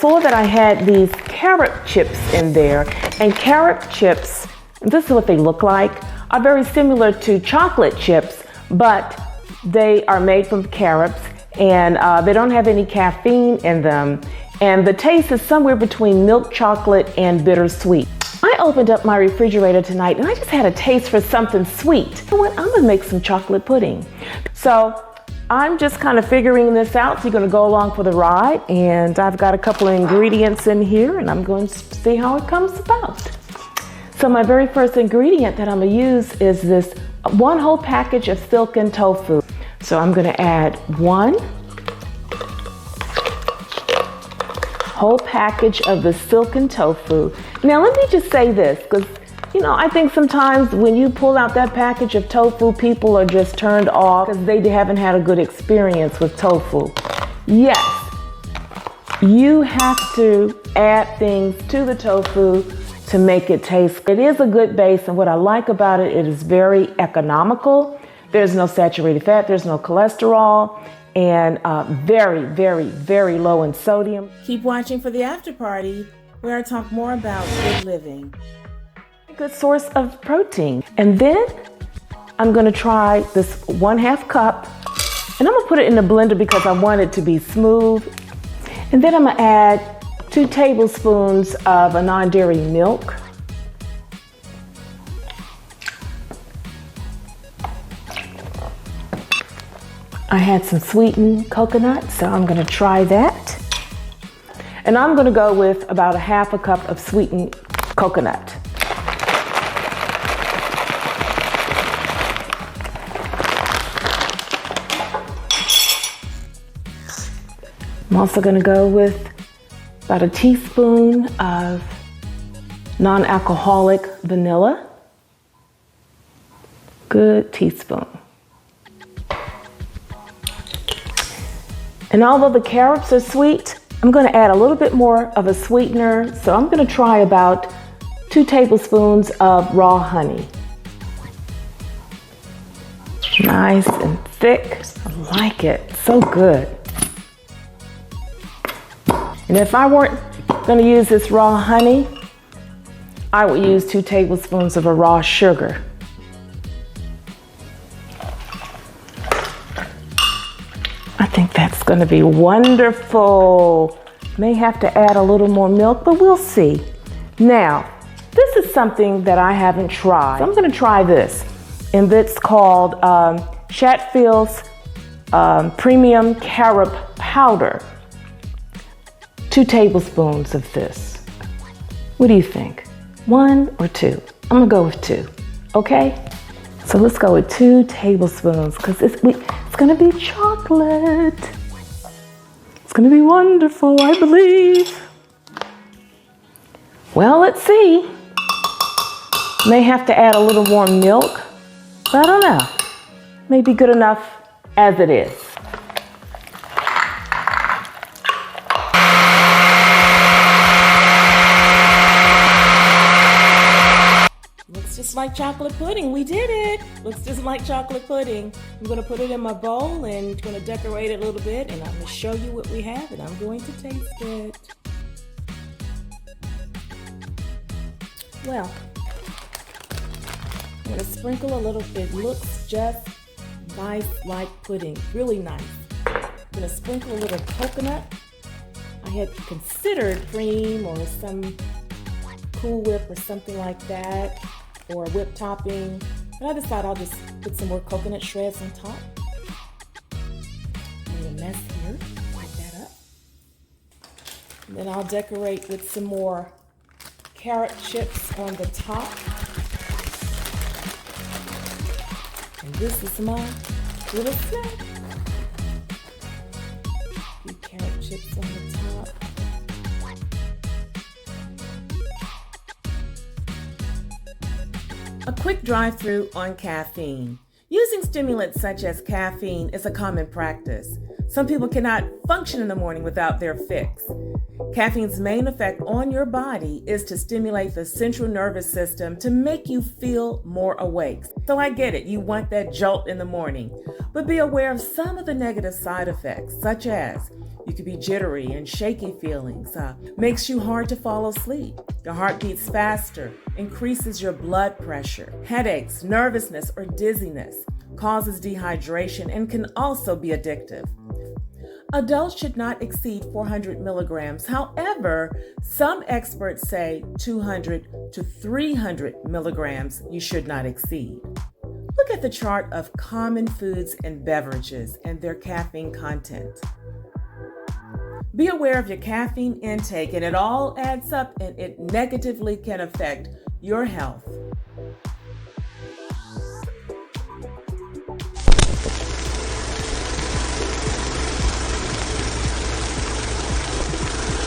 Saw that I had these carob chips in there, and carob chips, this is what they look like, are very similar to chocolate chips, but they are made from carobs, and they don't have any caffeine in them, and the taste is somewhere between milk chocolate and bittersweet. I opened up my refrigerator tonight and I just had a taste for something sweet. You know what? I'm gonna make some chocolate pudding. So I'm just kind of figuring this out. So you're gonna go along for the ride, and I've got a couple of ingredients in here and I'm going to see how it comes about. So my very first ingredient that I'm gonna use is this one whole package of silken tofu. So I'm gonna add one whole package of the silken tofu. Now let me just say this, because you know, I think sometimes when you pull out that package of tofu, people are just turned off because they haven't had a good experience with tofu. Yes, you have to add things to the tofu to make it taste. It is a good base, and what I like about it, it is very economical. There's no saturated fat, there's no cholesterol, and very, very, very low in sodium. Keep watching for the after party, where I talk more about good living. A good source of protein. And then I'm gonna try this 1/2 cup, and I'm gonna put it in the blender because I want it to be smooth. And then I'm gonna add 2 tablespoons of a non-dairy milk. I had some sweetened coconut, so I'm gonna try that. And I'm gonna go with about 1/2 cup of sweetened coconut. I'm also gonna go with about a teaspoon of non-alcoholic vanilla. Good teaspoon. And although the carobs are sweet, I'm gonna add a little bit more of a sweetener. So I'm gonna try about 2 tablespoons of raw honey. Nice and thick, I like it, so good. And if I weren't gonna use this raw honey, I would use 2 tablespoons of a raw sugar. I think that's gonna be wonderful. May have to add a little more milk, but we'll see. Now, this is something that I haven't tried. So I'm gonna try this, and it's called Chatfield's Premium Carob Powder. 2 tablespoons of this. What do you think? 1 or 2? I'm gonna go with 2, okay? So let's go with 2 tablespoons, because it's gonna be chocolate. It's gonna be wonderful, I believe. Well, let's see. May have to add a little more milk, but I don't know. May be good enough as it is. Looks just like chocolate pudding. We did it. Looks just like chocolate pudding. I'm gonna put it in my bowl and gonna decorate it a little bit, and I'm gonna show you what we have, and I'm going to taste it. Well, I'm gonna sprinkle a little bit. It looks just nice like pudding, really nice. I'm gonna sprinkle a little coconut. I had considered cream or some Cool Whip or something like that, or a whipped topping, but I decided I'll just put some more coconut shreds on top. Made a mess here, wipe that up. And then I'll decorate with some more carrot chips on the top. And this is my little snack. A few carrot chips on the top. A quick drive-through on caffeine. Using stimulants such as caffeine is a common practice. Some people cannot function in the morning without their fix. Caffeine's main effect on your body is to stimulate the central nervous system to make you feel more awake. So I get it, you want that jolt in the morning, but be aware of some of the negative side effects, such as You could be jittery and shaky feelings, makes you hard to fall asleep. Your heart beats faster, increases your blood pressure, headaches, nervousness, or dizziness, causes dehydration, and can also be addictive. Adults should not exceed 400 milligrams. However, some experts say 200 to 300 milligrams you should not exceed. Look at the chart of common foods and beverages and their caffeine content. Be aware of your caffeine intake, and it all adds up and it negatively can affect your health.